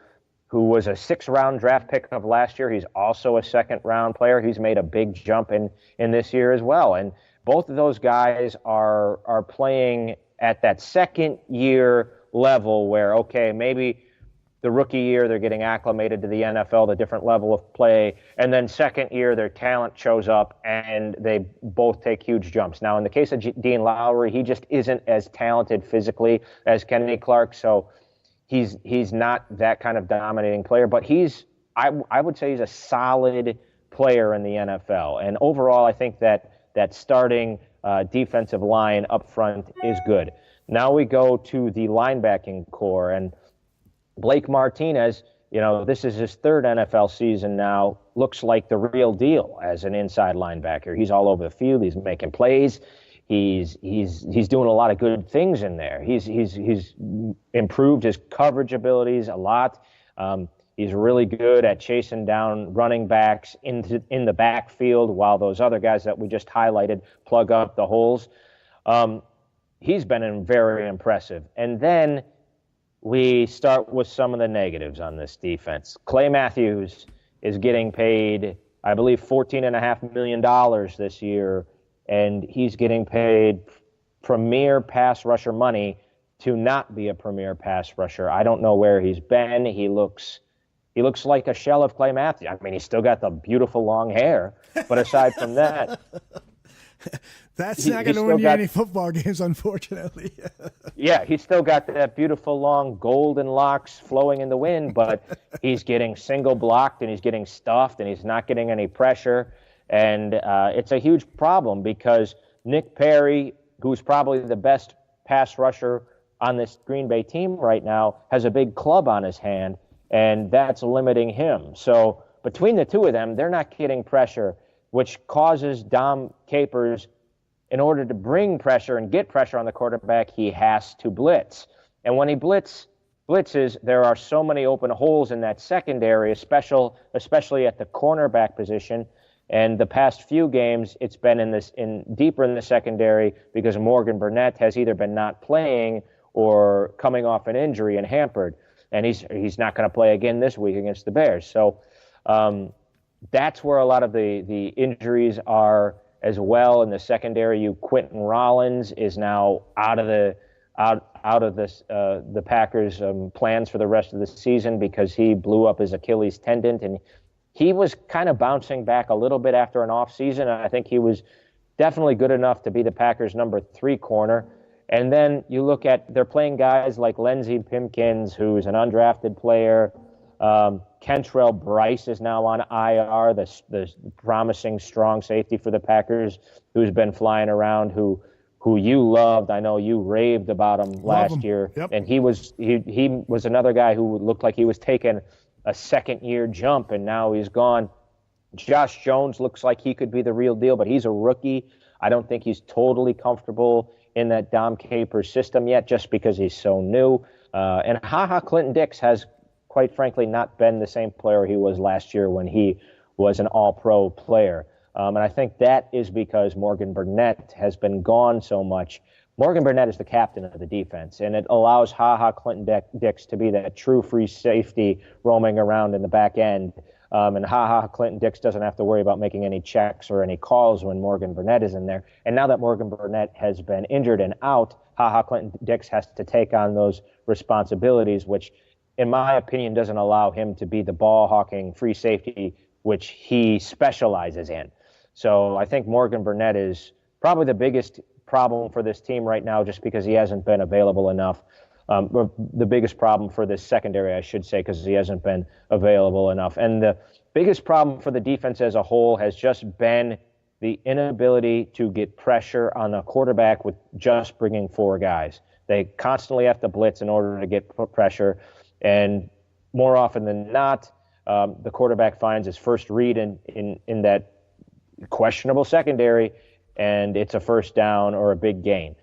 was a 6th-round draft pick of last year. He's also a 2nd-round player. He's made a big jump in this year as well. And both of those guys are playing at that second-year level where, okay, maybe the rookie year they're getting acclimated to the NFL, the different level of play, and then second year their talent shows up and they both take huge jumps. Now, in the case of Dean Lowry, he just isn't as talented physically as Kenny Clark, so he's not that kind of dominating player, but I would say he's a solid player in the NFL. And overall, I think that starting defensive line up front is good. Now we go to the linebacking core, and Blake Martinez, this is his 3rd NFL season now, looks like the real deal as an inside linebacker. He's all over the field. He's making plays. He's doing a lot of good things in there. He's improved his coverage abilities a lot. He's really good at chasing down running backs in the backfield while those other guys that we just highlighted plug up the holes. He's been very impressive. And then we start with some of the negatives on this defense. Clay Matthews is getting paid, I believe, $14.5 million this year, and he's getting paid premier pass rusher money to not be a premier pass rusher. I don't know where he's been. He looks like a shell of Clay Matthews. I mean, he's still got the beautiful long hair, but aside from that, that's not going to win you any football games, unfortunately. Yeah, he's still got that beautiful long golden locks flowing in the wind, but he's getting single blocked and he's getting stuffed and he's not getting any pressure. And it's a huge problem because Nick Perry, who's probably the best pass rusher on this Green Bay team right now, has a big club on his hand, and that's limiting him. So between the two of them, they're not getting pressure, which causes Dom Capers, in order to bring pressure and get pressure on the quarterback, he has to blitz. And when he blitzes, there are so many open holes in that secondary, especially at the cornerback position. And the past few games, it's been deeper in the secondary because Morgan Burnett has either been not playing or coming off an injury and hampered. And he's not going to play again this week against the Bears. So that's where a lot of the injuries are as well in the secondary. Quentin Rollins is now out of the Packers' plans for the rest of the season because he blew up his Achilles tendon, and he was kind of bouncing back a little bit after an off season. I think he was definitely good enough to be the Packers' number 3 corner. And then you look at, they're playing guys like Lindsey Pimpkins, who's an undrafted player. Kentrell Bryce is now on IR, the promising strong safety for the Packers, who's been flying around, who you loved. I know you raved about him last year. Yep. And he was another guy who looked like he was taking a second-year jump, and now he's gone. Josh Jones looks like he could be the real deal, but he's a rookie. I don't think he's totally comfortable in that Dom Capers system yet, just because he's so new. And Clinton-Dix has, quite frankly, not been the same player he was last year when he was an all-pro player. And I think that is because Morgan Burnett has been gone so much. Morgan Burnett is the captain of the defense, and it allows Clinton-Dix to be that true free safety roaming around in the back end. And Clinton-Dix doesn't have to worry about making any checks or any calls when Morgan Burnett is in there. And now that Morgan Burnett has been injured and out, Clinton-Dix has to take on those responsibilities, which, in my opinion, doesn't allow him to be the ball-hawking free safety, which he specializes in. So I think Morgan Burnett is probably the biggest problem for this team right now, just because he hasn't been available enough. The biggest problem for this secondary, I should say, because he hasn't been available enough. And the biggest problem for the defense as a whole has just been the inability to get pressure on the quarterback with just bringing 4 guys. They constantly have to blitz in order to get pressure. And more often than not, the quarterback finds his first read in that questionable secondary, and it's a first down or a big gain.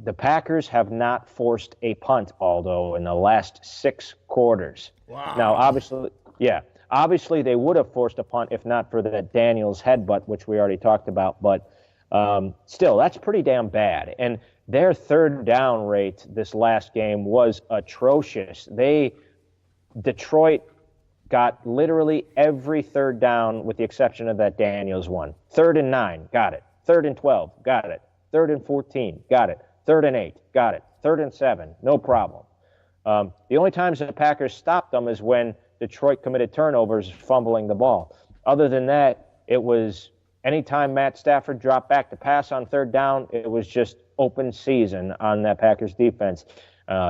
The Packers have not forced a punt, Aldo, in the last 6 quarters. Wow. Now, Obviously, they would have forced a punt if not for the Daniels headbutt, which we already talked about. But still, that's pretty damn bad. And their third down rate this last game was atrocious. Detroit got literally every third down with the exception of that Daniels one. 3rd and 9, got it. 3rd and 12, got it. 3rd and 14, got it. 3rd and 8, got it. 3rd and 7, no problem. The only times the Packers stopped them is when Detroit committed turnovers, fumbling the ball. Other than that, it was anytime Matt Stafford dropped back to pass on 3rd down, it was just open season on that Packers defense.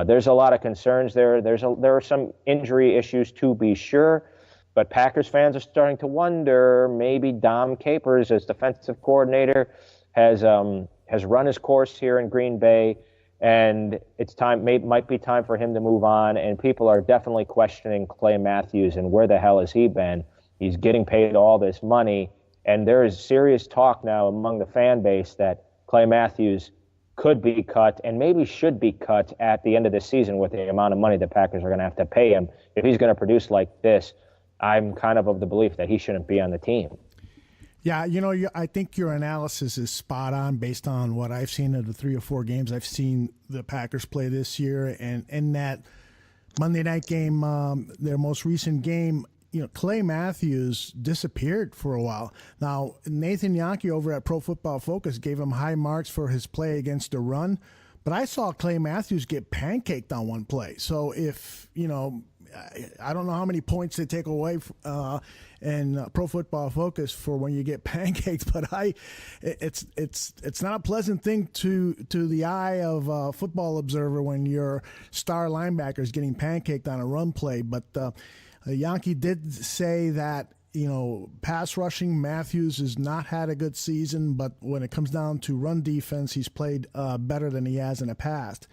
There's a lot of concerns there. There are some injury issues to be sure, but Packers fans are starting to wonder maybe Dom Capers, as defensive coordinator, has run his course here in Green Bay, and it's time. Might be time for him to move on. And people are definitely questioning Clay Matthews and where the hell has he been? He's getting paid all this money, and there is serious talk now among the fan base that Clay Matthews could be cut and maybe should be cut at the end of the season with the amount of money the Packers are going to have to pay him. If he's going to produce like this, I'm kind of the belief that he shouldn't be on the team. Yeah, I think your analysis is spot on based on what I've seen of the 3 or 4 games I've seen the Packers play this year. And in that Monday night game, their most recent game, Clay Matthews disappeared for a while. Now, Nathan Yankee over at Pro Football Focus gave him high marks for his play against the run, but I saw Clay Matthews get pancaked on one play. So if, I don't know how many points they take away in Pro Football Focus for when you get pancaked, but it's not a pleasant thing to the eye of a football observer when your star linebacker is getting pancaked on a run play. But Yankee did say that, pass rushing, Matthews has not had a good season, but when it comes down to run defense, he's played better than he has in the past.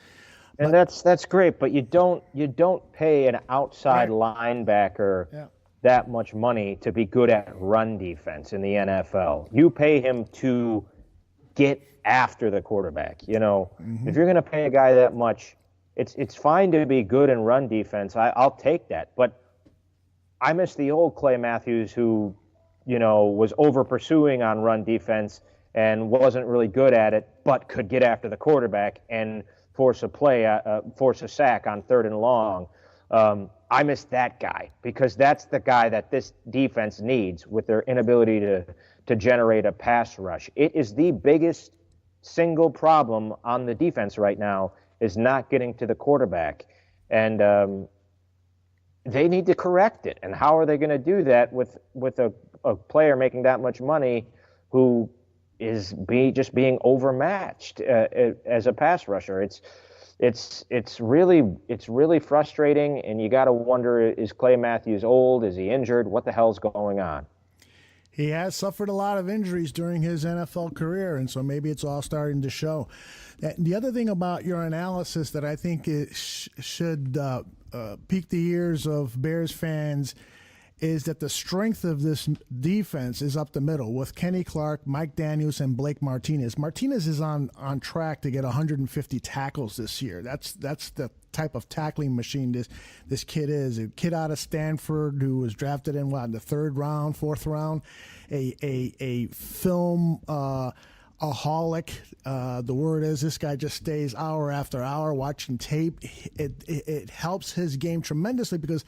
And that's great, but you don't pay an outside linebacker that much money to be good at run defense in the NFL. You pay him to get after the quarterback. If you're going to pay a guy that much, it's fine to be good in run defense. I'll take that, but I miss the old Clay Matthews who, was over pursuing on run defense and wasn't really good at it, but could get after the quarterback and force a sack on 3rd and long. I miss that guy because that's the guy that this defense needs with their inability to generate a pass rush. It is the biggest single problem on the defense right now is not getting to the quarterback. And they need to correct it. And how are they going to do that with a player making that much money who is just being overmatched as a pass rusher? It's really frustrating, and you got to wonder, is Clay Matthews old? Is he injured? What the hell's going on? He has suffered a lot of injuries during his NFL career, and so maybe it's all starting to show. The other thing about your analysis that I think should pique the ears of Bears fans is that the strength of this defense is up the middle with Kenny Clark, Mike Daniels, and Blake Martinez. Martinez is on track to get 150 tackles this year. That's the type of tackling machine this kid is. A kid out of Stanford who was drafted in the 3rd round, 4th round, a film aholic. The word is this guy just stays hour after hour watching tape. It helps his game tremendously because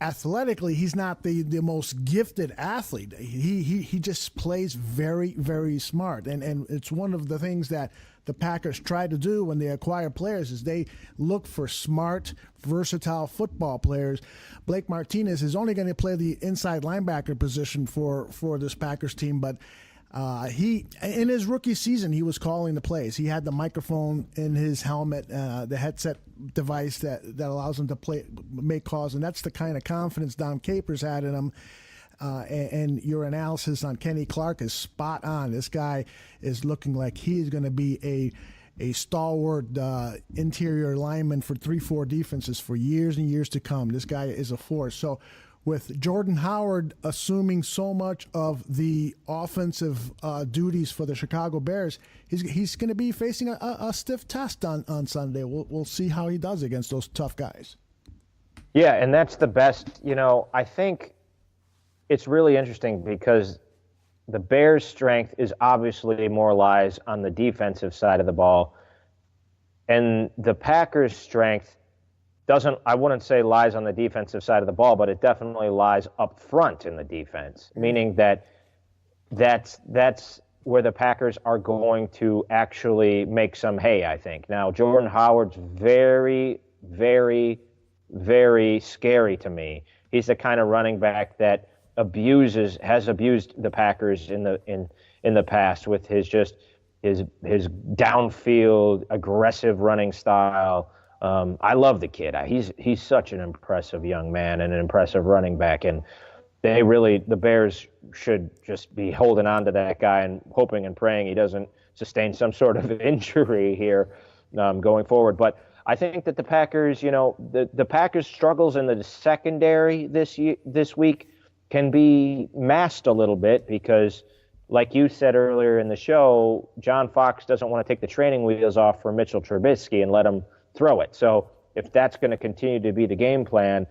athletically he's not the most gifted athlete. He just plays very, very smart. And it's one of the things that the Packers try to do when they acquire players is they look for smart, versatile football players. Blake Martinez is only going to play the inside linebacker position for this Packers team, but he, in his rookie season, he was calling the plays. He had the microphone in his helmet, the headset device that allows him to make calls, and that's the kind of confidence Dom Capers had in him. And your analysis on Kenny Clark is spot on. This guy is looking like he's going to be a stalwart interior lineman for 3-4 defenses for years and years to come. This guy is a force. So with Jordan Howard assuming so much of the offensive duties for the Chicago Bears, he's going to be facing a stiff test on Sunday. We'll see how he does against those tough guys. Yeah, and that's the best. I think it's really interesting because the Bears' strength is obviously more lies on the defensive side of the ball, and the Packers' strength I wouldn't say lies on the defensive side of the ball, but it definitely lies up front in the defense, meaning that's where the Packers are going to actually make some hay, I think. Now, Jordan Howard's very, very, very scary to me. He's the kind of running back that has abused the Packers in the past with his downfield aggressive running style. I love the kid. He's such an impressive young man and an impressive running back, and the Bears should just be holding on to that guy and hoping and praying he doesn't sustain some sort of injury here going forward. But I think that the Packers, the Packers' struggles in the secondary this week can be masked a little bit because, like you said earlier in the show, John Fox doesn't want to take the training wheels off for Mitchell Trubisky and let him throw it. So if that's going to continue to be the game plan,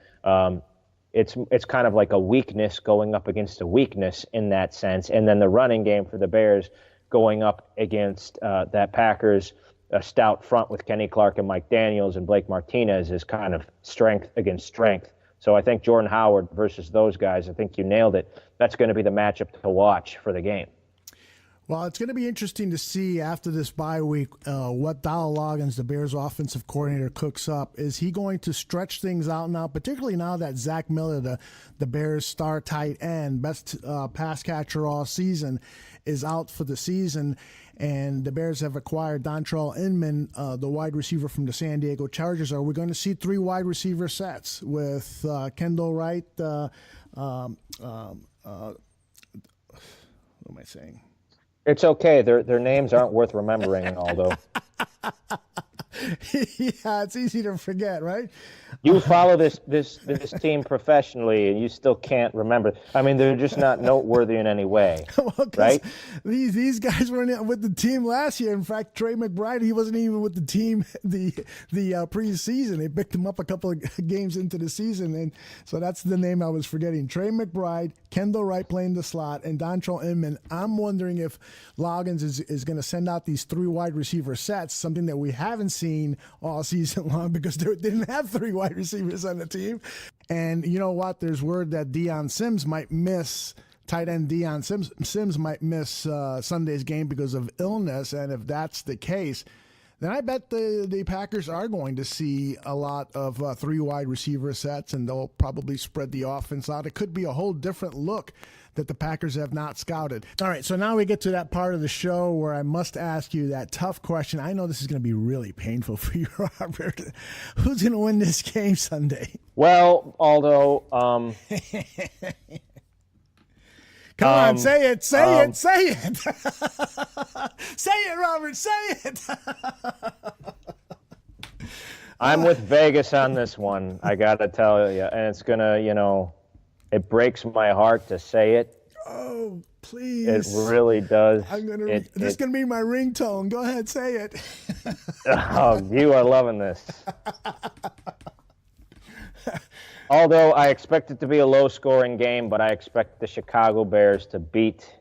it's kind of like a weakness going up against a weakness in that sense. And then the running game for the Bears going up against that Packers stout front with Kenny Clark and Mike Daniels and Blake Martinez is kind of strength against strength. So I think Jordan Howard versus those guys, I think you nailed it. That's going to be the matchup to watch for the game. Well, it's going to be interesting to see after this bye week what Donald Loggins, the Bears offensive coordinator, cooks up. Is he going to stretch things out now, particularly now that Zach Miller, the Bears' star tight end, best pass catcher all season, is out for the season, and the Bears have acquired Dontrell Inman, the wide receiver from the San Diego Chargers? Are we going to see 3 wide receiver sets with Kendall Wright? What am I saying? It's okay. Their names aren't worth remembering, Aldo. Yeah, it's easy to forget, right? You follow this team professionally, and you still can't remember. I mean, they're just not noteworthy in any way, right? These guys weren't with the team last year. In fact, Trey McBride, he wasn't even with the team the preseason. They picked him up a couple of games into the season, and so that's the name I was forgetting. Trey McBride, Kendall Wright playing the slot, and Dontrell Inman. I'm wondering if Loggins is going to send out these 3 wide receiver sets, something that we haven't seen all season long because they didn't have 3 wide receivers on the team. And you know what? There's word that Deion Sims might miss, tight end Deion Sims might miss Sunday's game because of illness. And if that's the case, then I bet the Packers are going to see a lot of 3 wide receiver sets, and they'll probably spread the offense out. It could be a whole different look that the Packers have not scouted. All right, so now we get to that part of the show where I must ask you that tough question. I know this is going to be really painful for you, Robert. Who's going to win this game Sunday? Well, Aldo, come on, say it. Say it, Robert, say it. I'm with Vegas on this one, I got to tell you. And it's going to, it breaks my heart to say it. Oh, please. It really does. This is going to be my ringtone. Go ahead, say it. Oh, you are loving this. Although I expect it to be a low-scoring game, but I expect the Chicago Bears to beat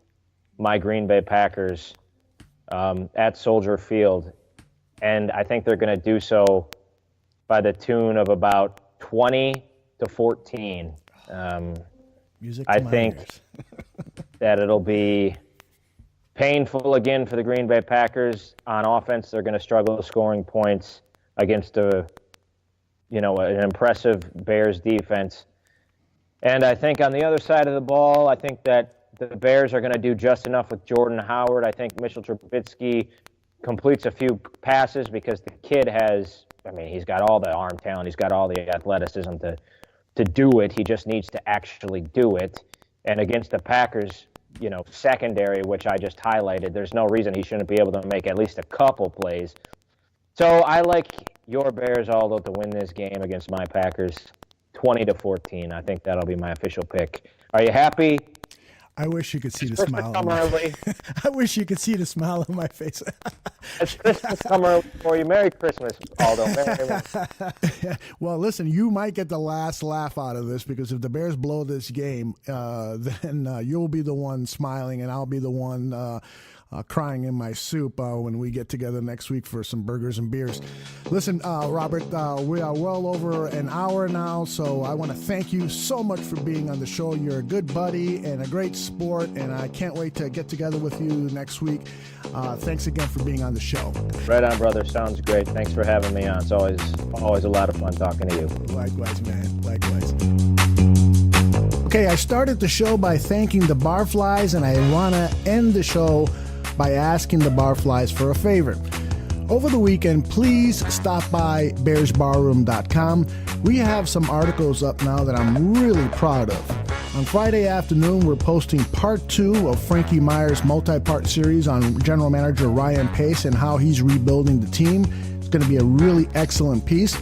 my Green Bay Packers at Soldier Field. And I think they're going to do so by the tune of about 20-14. I think that it'll be painful again for the Green Bay Packers. On offense, they're going to struggle scoring points against an impressive Bears defense. And I think on the other side of the ball, I think that the Bears are going to do just enough with Jordan Howard. I think Mitchell Trubisky completes a few passes because the kid he's got all the arm talent. He's got all the athleticism to do it. He just needs to actually do it. And against the Packers, secondary, which I just highlighted, there's no reason he shouldn't be able to make at least a couple plays. So I like your Bears, Aldo, to win this game against my Packers 20-14. I think that'll be my official pick. Are you happy? I wish you could see the smile. Come early. I wish you could see the smile on my face. It's Christmas come early for you. Merry Christmas, Aldo. Merry. Well, listen, you might get the last laugh out of this because if the Bears blow this game, then you'll be the one smiling and I'll be the one crying in my soup when we get together next week for some burgers and beers. Listen, Robert, we are well over an hour now, so I want to thank you so much for being on the show. You're a good buddy and a great sport, and I can't wait to get together with you next week. Thanks again for being on the show. Right on, brother. Sounds great. Thanks for having me on. It's always a lot of fun talking to you. Likewise, man. Likewise. Okay, I started the show by thanking the barflies, and I want to end the show by asking the barflies for a favor. Over the weekend, please stop by bearsbarroom.com. We have some articles up now that I'm really proud of. On Friday afternoon, we're posting part 2 of Frankie Myers' multi-part series on general manager Ryan Pace and how he's rebuilding the team. It's going to be a really excellent piece.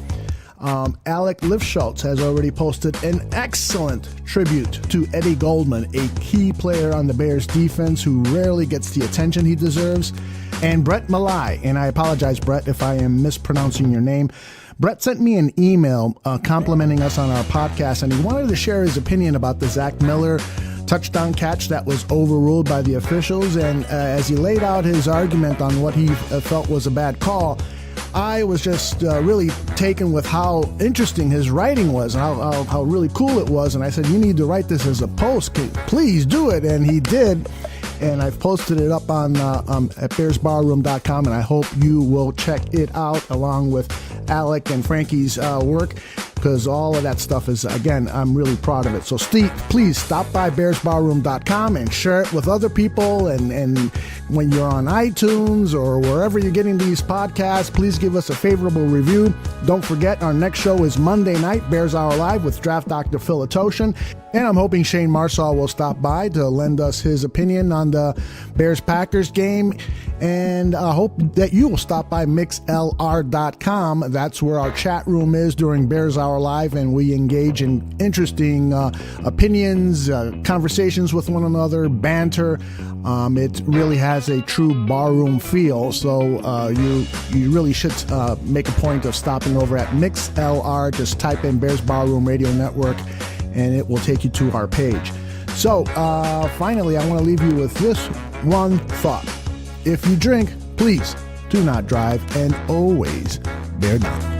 Alec Lifschultz has already posted an excellent tribute to Eddie Goldman, a key player on the Bears defense who rarely gets the attention he deserves, and Brett Malai. And I apologize, Brett, if I am mispronouncing your name. Brett sent me an email complimenting us on our podcast, and he wanted to share his opinion about the Zach Miller touchdown catch that was overruled by the officials. And as he laid out his argument on what he felt was a bad call, I was just really taken with how interesting his writing was and how really cool it was. And I said, you need to write this as a post. Please do it. And he did. And I've posted it up on at bearsbarroom.com, and I hope you will check it out along with Alec and Frankie's work, because all of that stuff is, again, I'm really proud of it. So Steve, please stop by bearsbarroom.com and share it with other people. And when you're on iTunes or wherever you're getting these podcasts, please give us a favorable review. Don't forget, our next show is Monday night, Bears Hour Live with Draft Dr. Phil Atoshan. And I'm hoping Shane Marsall will stop by to lend us his opinion on the Bears-Packers game. And I hope that you will stop by mixlr.com. That's where our chat room is during Bears Hour Live, and we engage in interesting opinions, conversations with one another, banter. It really has a true barroom feel, so you really should make a point of stopping over at mixlr. Just type in Bears Barroom Radio Network, and it will take you to our page. So, finally, I want to leave you with this one thought. If you drink, please do not drive, and always bear down.